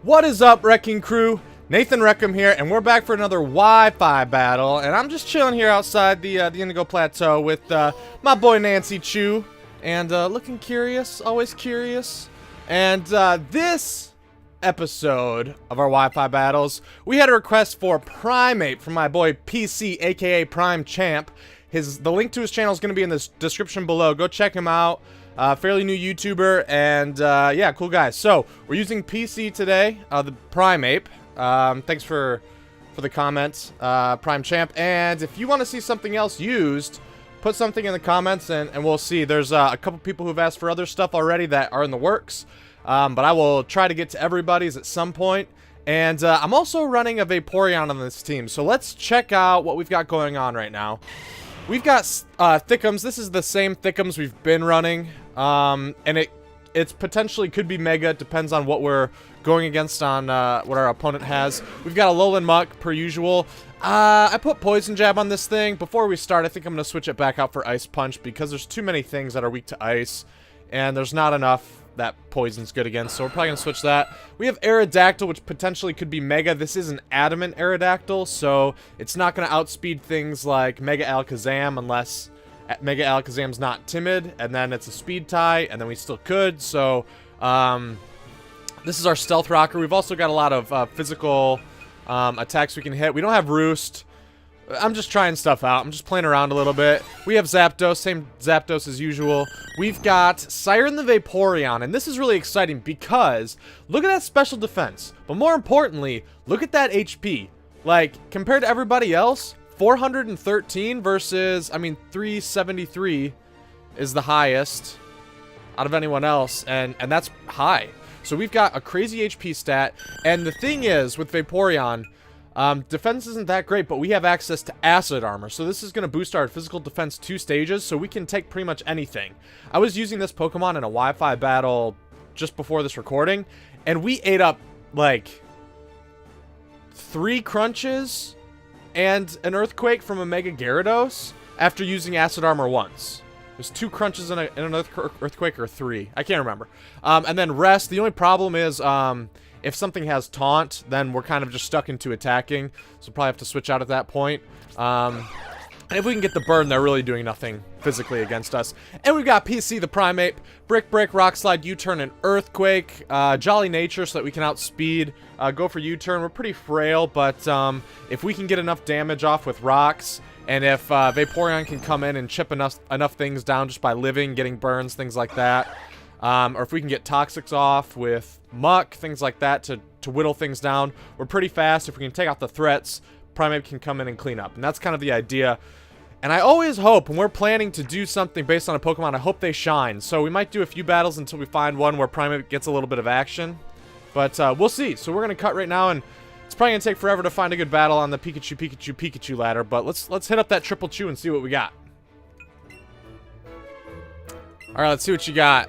What is up, Wrecking Crew? Nathan Reckham here, and we're back for another Wi-Fi battle. And I'm just chilling here outside the Indigo Plateau with my boy Nancy Chu, and looking curious, always curious. And this episode of our Wi-Fi battles, we had a request for Primeape from my boy PC, aka Prime Champ. The link to his channel is going to be in the description below. Go check him out. Fairly new YouTuber, and yeah, cool guy. So we're using PC today, the Primeape. Thanks for the comments, Prime Champ. And if you want to see something else used, put something in the comments, and we'll see. There's a couple people who've asked for other stuff already that are in the works, but I will try to get to everybody's at some point. And I'm also running a Vaporeon on this team, so let's check out what we've got going on right now. We've got Thickums. This is the same Thickums we've been running, and it's potentially could be Mega. It depends on what we're going against on what our opponent has. We've got a Alolan Muck, per usual. I put Poison Jab on this thing. Before we start, I think I'm going to switch it back out for Ice Punch, because there's too many things that are weak to Ice, and there's not enough that Poison's good against, so we're probably going to switch that. We have Aerodactyl, which potentially could be Mega. This is an Adamant Aerodactyl, so it's not going to outspeed things like Mega Alakazam unless Mega Alakazam's not timid, and then it's a speed tie, and then we still could. So this is our Stealth Rocker. We've also got a lot of physical attacks we can hit. We don't have Roost. I'm just trying stuff out. I'm just playing around a little bit. We have Zapdos, same Zapdos as usual. We've got Siren the Vaporeon, and this is really exciting because look at that special defense. But more importantly, look at that HP. Like, compared to everybody else, 413 versus, I mean, 373 is the highest out of anyone else, and that's high. So we've got a crazy HP stat, and the thing is, with Vaporeon, defense isn't that great, but we have access to acid armor, so this is going to boost our physical defense 2 stages, so we can take pretty much anything. I was using this Pokemon in a Wi-Fi battle just before this recording, and we ate up, like, 3 crunches and an Earthquake from a Mega Gyarados after using acid armor once. There's 2 crunches and an Earthquake, or 3. I can't remember. And then rest. The only problem is, if something has Taunt, then we're kind of just stuck into attacking. So probably have to switch out at that point. And if we can get the burn, they're really doing nothing physically against us. And we've got PC, the Primeape, Brick Break, Rock Slide, U-Turn, and Earthquake. Jolly Nature so that we can outspeed. Go for U-Turn. We're pretty frail, but if we can get enough damage off with rocks, and if Vaporeon can come in and chip enough things down just by living, getting burns, things like that, or if we can get Toxics off with Muck, things like that to whittle things down, we're pretty fast. If we can take out the threats, Primeape can come in and clean up, and that's kind of the idea. And I always hope, when we're planning to do something based on a Pokemon, I hope they shine. So we might do a few battles until we find one where Primeape gets a little bit of action, but we'll see. So we're gonna cut right now, and it's probably gonna take forever to find a good battle on the Pikachu ladder, but let's hit up that Triple Chew and see what we got. All right, let's see what you got.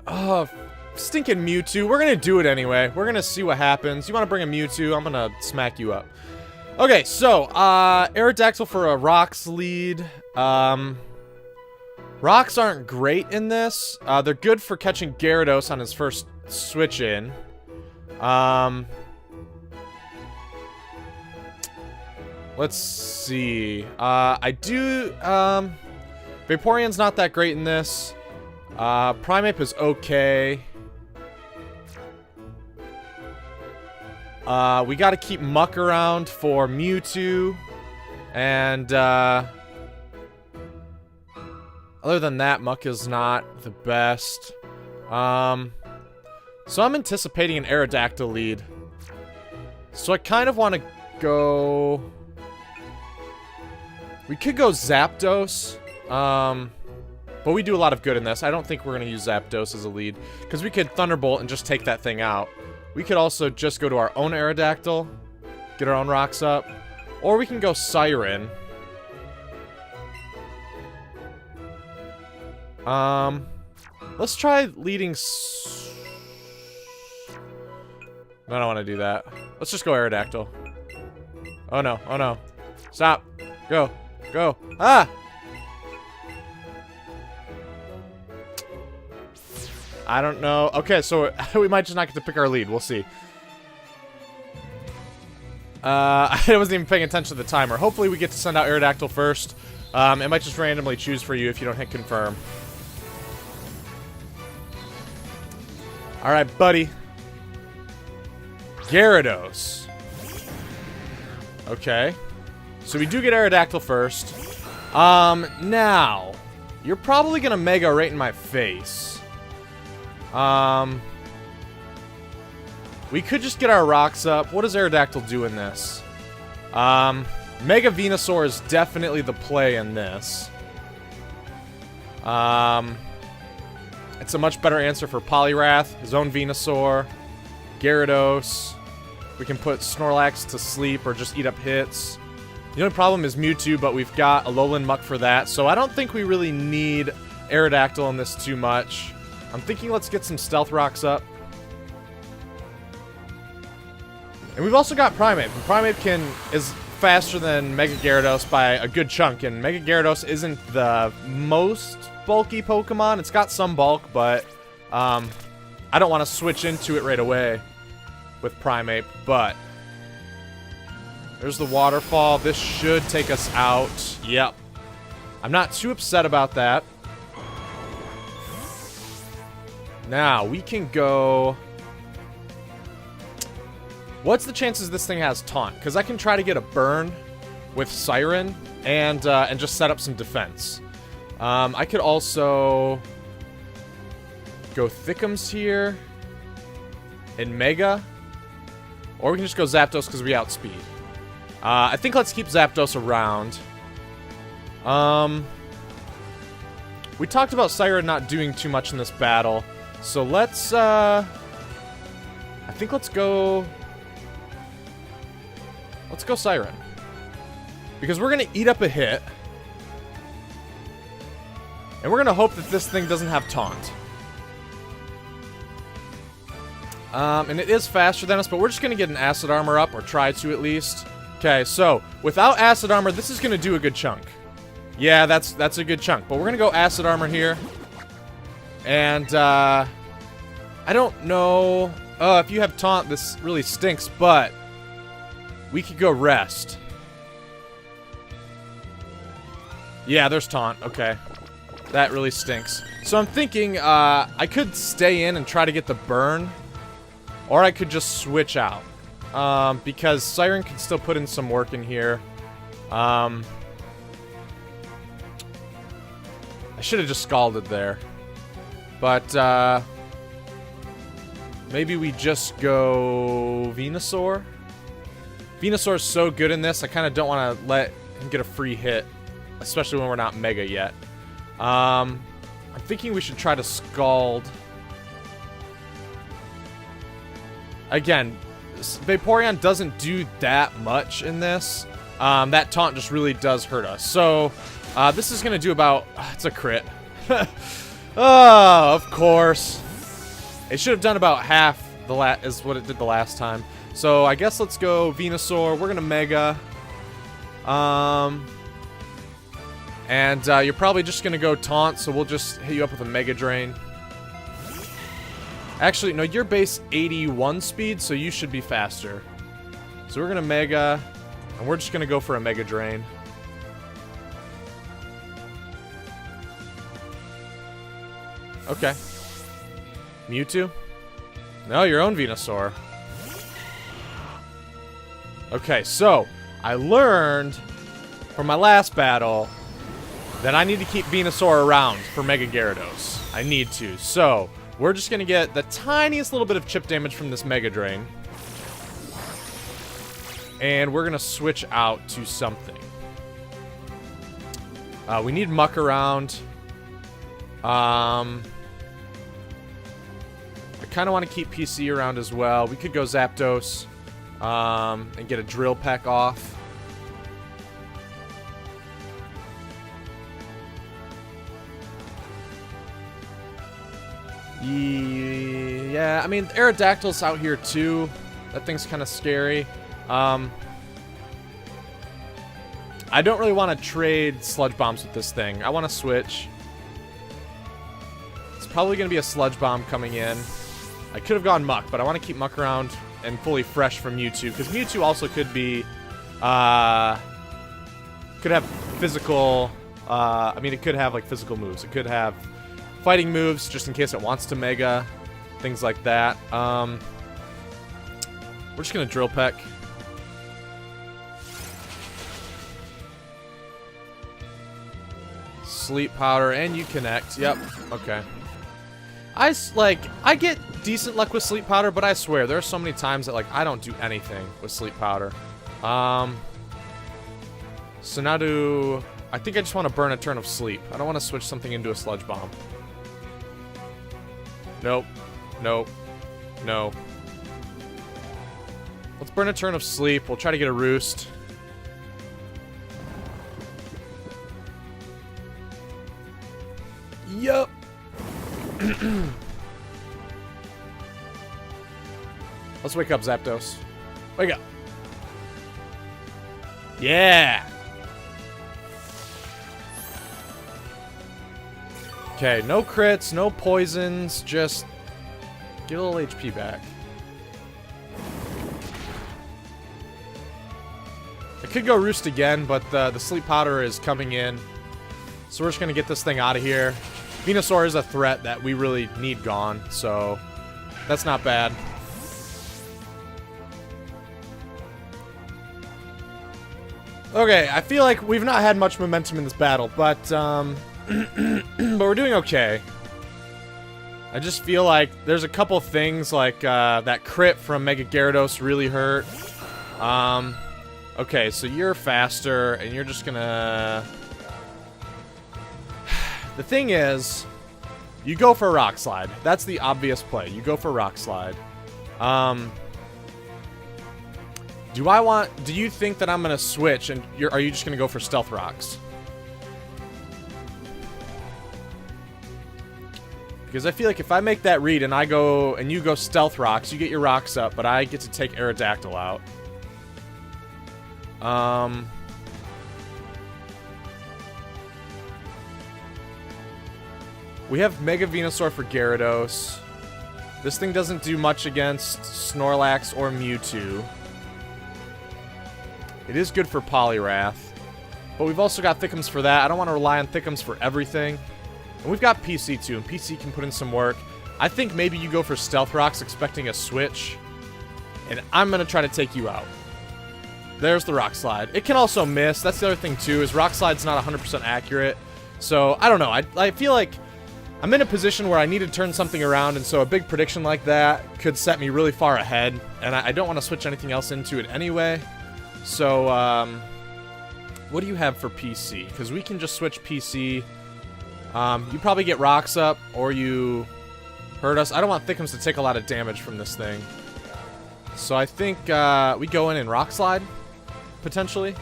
Oh, stinking Mewtwo. We're gonna do it anyway. We're gonna see what happens. You want to bring a Mewtwo? I'm gonna smack you up. Okay, so Aerodactyl for a Rocks lead. Rocks aren't great in this. They're good for catching Gyarados on his first switch in. Let's see. Vaporeon's not that great in this. Primeape is okay. We gotta keep Muck around for Mewtwo. And, other than that, Muck is not the best. So I'm anticipating an Aerodactyl lead. So I kind of want to go... We could go Zapdos. But we do a lot of good in this. I don't think we're going to use Zapdos as a lead, because we could Thunderbolt and just take that thing out. We could also just go to our own Aerodactyl, get our own rocks up, or we can go Siren. Let's try leading... No, I don't want to do that. Let's just go Aerodactyl. Oh no, oh no. Stop. Go. Go. Ah! I don't know. Okay, so we might just not get to pick our lead. We'll see. I wasn't even paying attention to the timer. Hopefully we get to send out Aerodactyl first. It might just randomly choose for you if you don't hit confirm. Alright, buddy. Gyarados. Okay. So we do get Aerodactyl first. Now, you're probably gonna Mega right in my face. We could just get our rocks up. What does Aerodactyl do in this? Mega Venusaur is definitely the play in this. It's a much better answer for Poliwrath, his own Venusaur, Gyarados. We can put Snorlax to sleep or just eat up hits. The only problem is Mewtwo, but we've got Alolan Muck for that, so I don't think we really need Aerodactyl in this too much. I'm thinking let's get some Stealth Rocks up. And we've also got Primeape, and Primeape is faster than Mega Gyarados by a good chunk, and Mega Gyarados isn't the most bulky Pokemon. It's got some bulk, but I don't want to switch into it right away with Primeape, but there's the waterfall. This should take us out. Yep. I'm not too upset about that. Now, we can go... What's the chances this thing has Taunt? Because I can try to get a burn with Siren and just set up some defense. I could also go Thickums here and Mega. Or we can just go Zapdos because we outspeed. I think let's keep Zapdos around. We talked about Siren not doing too much in this battle. So let's, I think let's go Siren. Because we're going to eat up a hit. And we're going to hope that this thing doesn't have Taunt. And it is faster than us, but we're just going to get an Acid Armor up, or try to at least. Okay, so without Acid Armor, this is going to do a good chunk. Yeah, that's a good chunk. But we're going to go Acid Armor here. And, I don't know. If you have Taunt, this really stinks, but we could go Rest. Yeah, there's Taunt. Okay. That really stinks. So I'm thinking, I could stay in and try to get the burn. Or I could just switch out. Because Siren can still put in some work in here. I should have just Scalded there. But, maybe we just go Venusaur? Venusaur's so good in this, I kind of don't want to let him get a free hit. Especially when we're not Mega yet. I'm thinking we should try to Scald. Again, Vaporeon doesn't do that much in this. That Taunt just really does hurt us. So, this is going to do about... it's a crit. Oh, of course. It should have done about half is what it did the last time. So, I guess let's go Venusaur. We're going to Mega. And you're probably just going to go Taunt, so we'll just hit you up with a Mega Drain. Actually, no, you're base 81 speed, so you should be faster. So we're going to Mega, and we're just going to go for a Mega Drain. Okay. Mewtwo? No, your own Venusaur. Okay, so I learned from my last battle that I need to keep Venusaur around for Mega Gyarados. I need to. So, we're just going to get the tiniest little bit of chip damage from this Mega Drain. And we're going to switch out to something. We need Muck around. I kind of want to keep PC around as well. We could go Zapdos and get a Drill Peck off. Yeah, I mean, Aerodactyl's out here too. That thing's kind of scary. I don't really want to trade Sludge Bombs with this thing. I want to switch. It's probably going to be a Sludge Bomb coming in. I could have gone Muck, but I want to keep Muck around and fully fresh from Mewtwo, because Mewtwo also could be, could have physical, I mean, it could have, like, physical moves. It could have fighting moves, just in case it wants to Mega, things like that. We're just going to Drill Peck. Sleep Powder, and you connect. Yep, okay. I get decent luck with Sleep Powder, but I swear, there are so many times that, like, I don't do anything with Sleep Powder. So now I think I just want to burn a turn of Sleep. I don't want to switch something into a Sludge Bomb. Nope. Nope. No. Let's burn a turn of Sleep. We'll try to get a Roost. Yup. Let's wake up, Zapdos. Wake up. Yeah. Okay, no crits, no poisons, just get a little HP back. I could go Roost again, but the Sleep Powder is coming in. So we're just going to get this thing out of here. Venusaur is a threat that we really need gone, so that's not bad. Okay, I feel like we've not had much momentum in this battle, but but we're doing okay. I just feel like there's a couple things like that crit from Mega Gyarados really hurt. Okay, so you're faster, and you're just gonna... The thing is, you go for Rock Slide. That's the obvious play. You go for Rock Slide. Do you think that I'm gonna switch and are you just gonna go for Stealth Rocks? Because I feel like if I make that read and you go Stealth Rocks, you get your rocks up, but I get to take Aerodactyl out. We have Mega Venusaur for Gyarados. This thing doesn't do much against Snorlax or Mewtwo. It is good for Poliwrath. But we've also got Thickums for that. I don't want to rely on Thickums for everything. And we've got PC too, and PC can put in some work. I think maybe you go for Stealth Rocks expecting a switch. And I'm going to try to take you out. There's the Rock Slide. It can also miss. That's the other thing too, is Rock Slide's not 100% accurate. So, I don't know. I feel like I'm in a position where I need to turn something around, and so a big prediction like that could set me really far ahead, and I don't want to switch anything else into it anyway. So, what do you have for PC? Because we can just switch PC. You probably get rocks up, or you hurt us. I don't want Thickums to take a lot of damage from this thing. So I think we go in and Rock Slide, potentially.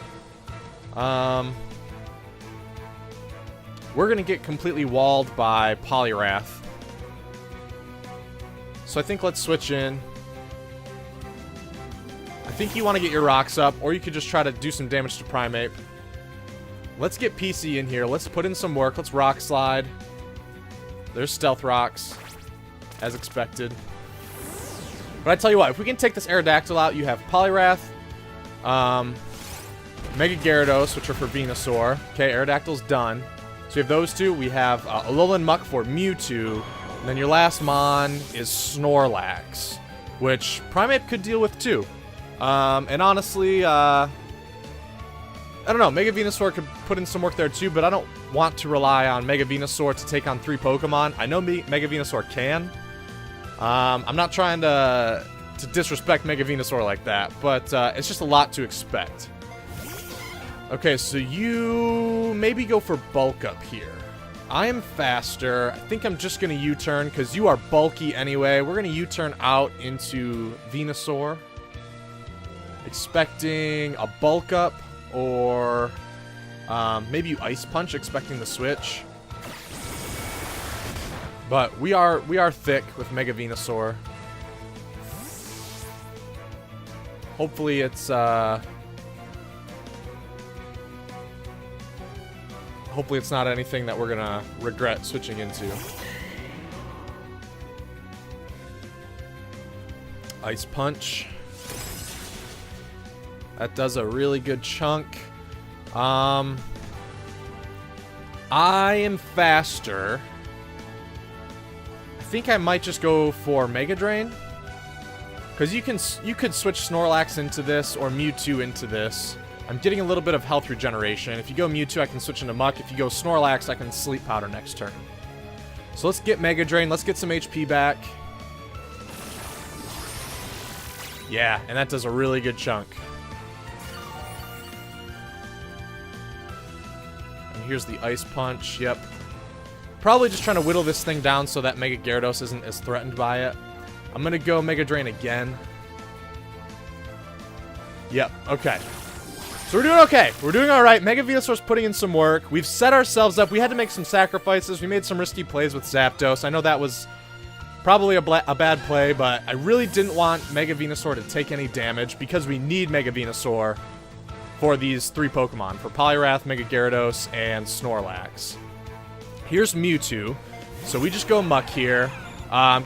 We're going to get completely walled by Poliwrath. So I think let's switch in. I think you want to get your rocks up, or you could just try to do some damage to Primeape. Let's get PC in here. Let's put in some work. Let's Rock Slide. There's Stealth Rocks, as expected. But I tell you what, if we can take this Aerodactyl out, you have Poliwrath, Mega Gyarados, which are for Venusaur. Okay, Aerodactyl's done. So we have those two. We have Alolan Muck for Mewtwo. And then your last Mon is Snorlax, which Primeape could deal with too. And honestly, I don't know. Mega Venusaur could put in some work there too, but I don't want to rely on Mega Venusaur to take on 3 Pokemon. I know Mega Venusaur can. I'm not trying to disrespect Mega Venusaur like that, but it's just a lot to expect. Okay, so you maybe go for Bulk Up here. I am faster. I think I'm just going to U-turn because you are bulky anyway. We're going to U-turn out into Venusaur. Expecting a Bulk Up, or maybe you Ice Punch expecting the switch. But we are thick with Mega Venusaur. Hopefully it's hopefully it's not anything that we're gonna regret switching into. Ice Punch. That does a really good chunk. I am faster. I think I might just go for Mega Drain. Because you could switch Snorlax into this or Mewtwo into this. I'm getting a little bit of health regeneration. If you go Mewtwo, I can switch into Muck. If you go Snorlax, I can Sleep Powder next turn. So let's get Mega Drain. Let's get some HP back. Yeah, and that does a really good chunk. And here's the Ice Punch. Yep. Probably just trying to whittle this thing down so that Mega Gyarados isn't as threatened by it. I'm going to go Mega Drain again. Yep, okay. So we're doing okay. We're doing all right. Mega Venusaur's putting in some work. We've set ourselves up. We had to make some sacrifices. We made some risky plays with Zapdos. I know that was probably a bad play, but I really didn't want Mega Venusaur to take any damage because we need Mega Venusaur for these 3 Pokemon, for Poliwrath, Mega Gyarados, and Snorlax. Here's Mewtwo. So we just go Muck here.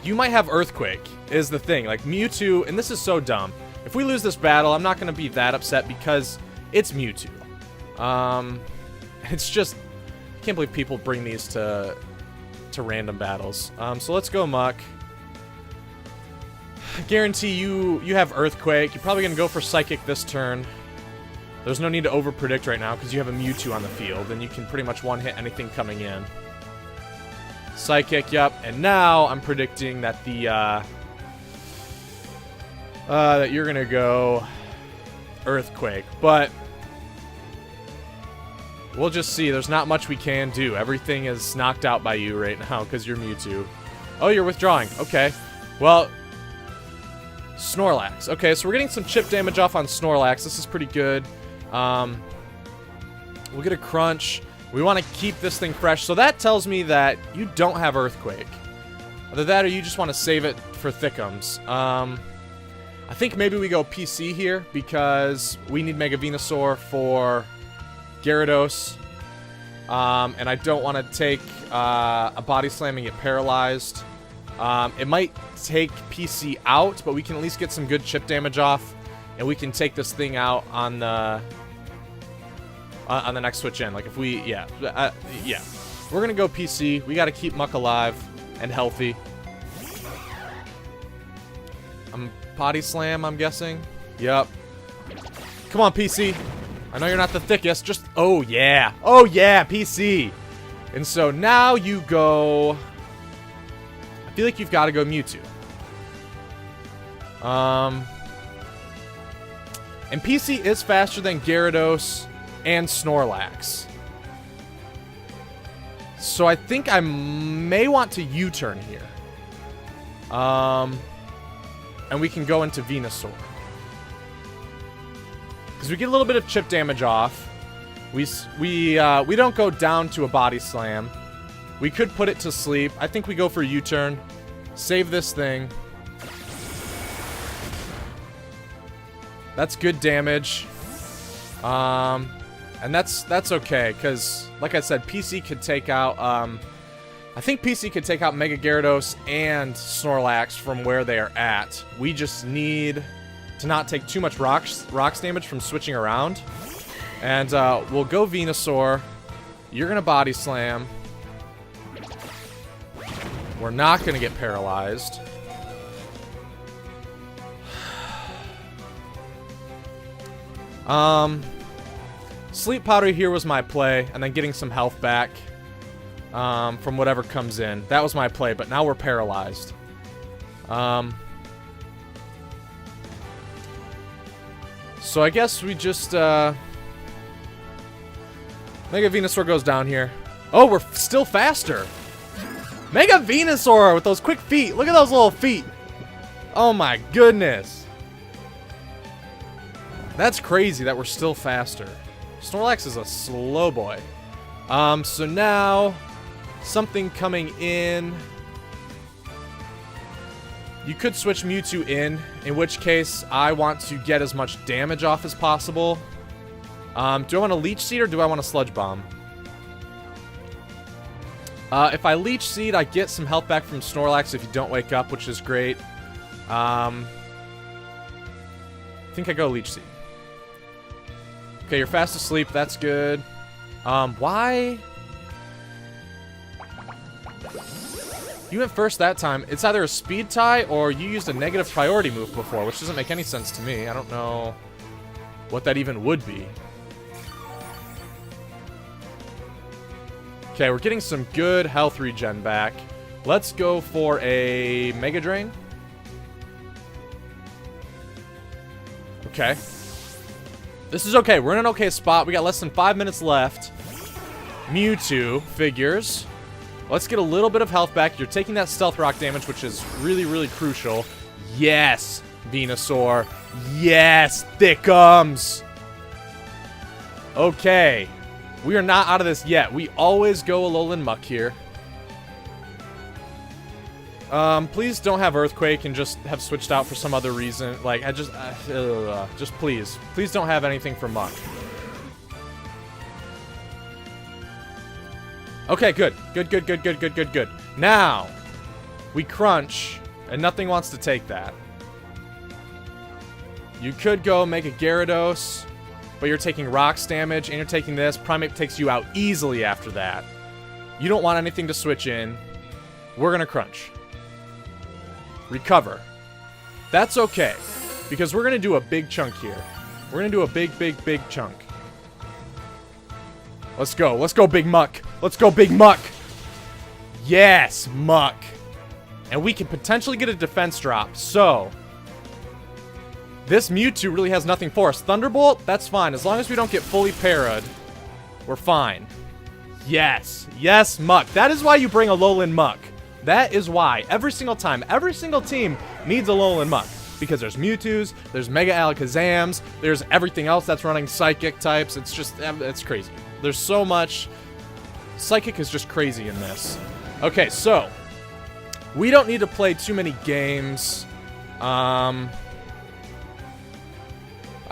You might have Earthquake, is the thing. Like, Mewtwo, and this is so dumb. If we lose this battle, I'm not going to be that upset because it's Mewtwo. It's just, I can't believe people bring these to random battles. So let's go Muck. I guarantee you have Earthquake. You're probably going to go for Psychic this turn. There's no need to overpredict right now because you have a Mewtwo on the field, and you can pretty much one-hit anything coming in. Psychic, yep. And now I'm predicting that that you're gonna go Earthquake, but we'll just see. There's not much we can do. Everything is knocked out by you right now because you're Mewtwo. Oh, you're withdrawing. Okay. Well, Snorlax. Okay, so we're getting some chip damage off on Snorlax. This is pretty good. We'll get a Crunch. We want to keep this thing fresh. So that tells me that you don't have Earthquake. Either that or you just want to save it for Thickums. I think maybe we go PC here because we need Mega Venusaur for Gyarados. And I don't want to take a Body Slam and get paralyzed. It might take PC out, but we can at least get some good chip damage off. And we can take this thing out on the next switch in. Like if we, yeah. We're gonna go PC. We gotta keep Muck alive and healthy. Body Slam, I'm guessing. Yep. Come on, PC. I know you're not the thickest. Just, oh yeah. Oh yeah, PC. And so now you go, I feel like you've got to go Mewtwo. And PC is faster than Gyarados and Snorlax. So I think I may want to U-turn here. And we can go into Venusaur. Because we get a little bit of chip damage off. We don't go down to a Body Slam. We could put it to sleep. I think we go for U-turn. Save this thing. That's good damage. And that's okay, because, like I said, PC could take out, I think PC could take out Mega Gyarados and Snorlax from where they are at. We just need to not take too much rocks damage from switching around. And we'll go Venusaur. You're going to Body Slam. We're not going to get paralyzed. Sleep Powder here was my play, and then getting some health back from whatever comes in. That was my play, but now we're paralyzed. So I guess we just Mega Venusaur goes down here. Oh, we're still faster. Mega Venusaur with those quick feet. Look at those little feet. Oh my goodness. That's crazy that we're still faster. Snorlax is a slow boy. So now, something coming in. You could switch Mewtwo in which case I want to get as much damage off as possible. Do I want to Leech Seed or do I want to Sludge Bomb? If I Leech Seed, I get some health back from Snorlax if you don't wake up, which is great. I think I go Leech Seed. Okay, you're fast asleep. That's good. Why? You went first that time. It's either a speed tie or you used a negative priority move before, which doesn't make any sense to me. I don't know what that even would be. Okay, we're getting some good health regen back. Let's go for a Mega Drain. Okay. This is okay. We're in an okay spot. We got less than 5 minutes left. Mewtwo figures. Let's get a little bit of health back. You're taking that Stealth Rock damage, which is really, really crucial. Yes, Venusaur. Yes, Thickums. Okay. We are not out of this yet. We always go Alolan Muck here. Please don't have Earthquake and just have switched out for some other reason. Like, just please. Please don't have anything for Muck. Okay, good. Good. Now, we crunch, and nothing wants to take that. You could go make a Gyarados, but you're taking Rocks damage, and you're taking this. Primeape takes you out easily after that. You don't want anything to switch in. We're gonna crunch. Recover. That's okay, because we're gonna do a big chunk here. We're gonna do a big chunk. Let's go. Let's go, Big Muck. Let's go, Big Muck. Yes, Muck. And we can potentially get a defense drop. So, this Mewtwo really has nothing for us. Thunderbolt, that's fine. As long as we don't get fully parried, we're fine. Yes. Yes, Muck. That is why you bring Alolan Muck. That is why. Every single time. Every single team needs Alolan Muck. Because there's Mewtwo's, there's Mega Alakazams, there's everything else that's running Psychic types. It's just, it's crazy. There's so much. Psychic is just crazy in this. Okay, so we don't need to play too many games. I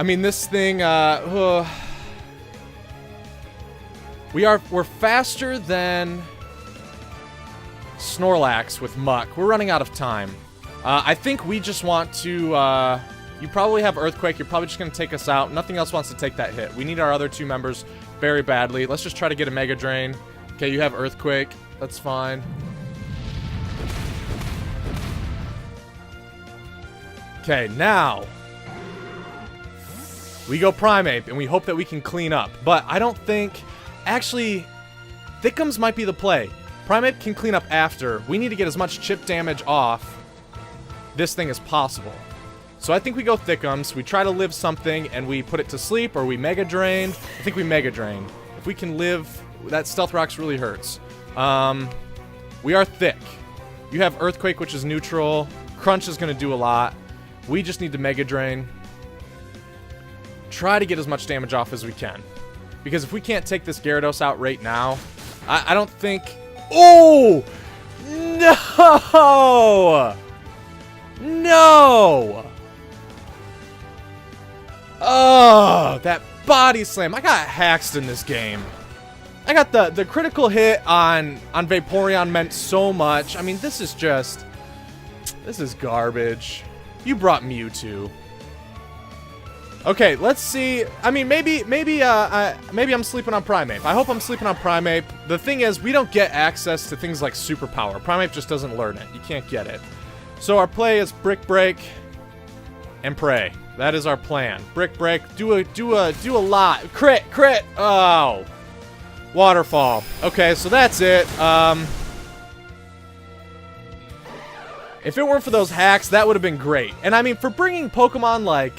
mean, this thing, we're faster than Snorlax with Muck. We're running out of time. I think we just want to, you probably have Earthquake. You're probably just going to take us out. Nothing else wants to take that hit. We need our other two members very badly. Let's just try to get a Mega Drain. Okay, you have Earthquake. That's fine. Okay, now we go Primeape, and we hope that we can clean up. But I don't think... Actually, Thickums might be the play. Primeape can clean up after. We need to get as much chip damage off this thing as possible. So I think we go Thickums, we try to live something, and we put it to sleep, or we Mega Drain. I think we Mega Drain. If we can live... That Stealth Rocks really hurts. We are thick. You have Earthquake, which is neutral. Crunch is going to do a lot. We just need to Mega Drain. Try to get as much damage off as we can. Because if we can't take this Gyarados out right now, I don't think... Oh! No! No! Oh, that body slam. I got haxed in this game. I got the critical hit on Vaporeon meant so much. I mean, this is just... This is garbage. You brought Mewtwo. Okay, let's see. I mean, maybe I'm sleeping on Primeape. I hope I'm sleeping on Primeape. The thing is, we don't get access to things like Superpower. Primeape just doesn't learn it. You can't get it. So our play is Brick Break and pray. That is our plan. Brick Break. Do a lot. Crit. Oh. Waterfall. Okay, so that's it. If it weren't for those hacks, that would have been great. And I mean, for bringing Pokemon like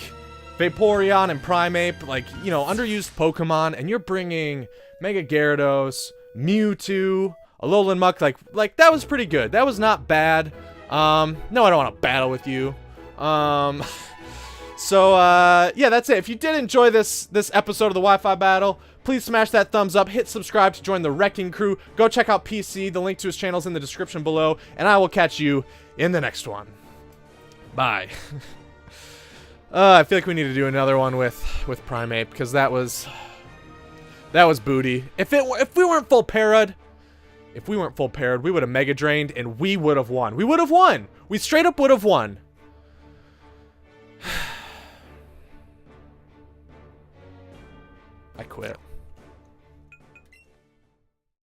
Vaporeon and Primeape, like, you know, underused Pokemon, and you're bringing Mega Gyarados, Mewtwo, Alolan Muck, like that was pretty good. That was not bad. No, I don't want to battle with you. So, yeah, that's it. If you did enjoy this episode of the Wi-Fi battle, please smash that thumbs up, hit subscribe to join the Wrecking Crew, go check out PC, the link to his channel is in the description below, and I will catch you in the next one. Bye. I feel like we need to do another one with Primeape, because that was booty. If we weren't full parried, we would have Mega Drained, and we would have won. We would have won! We straight up would have won. I quit.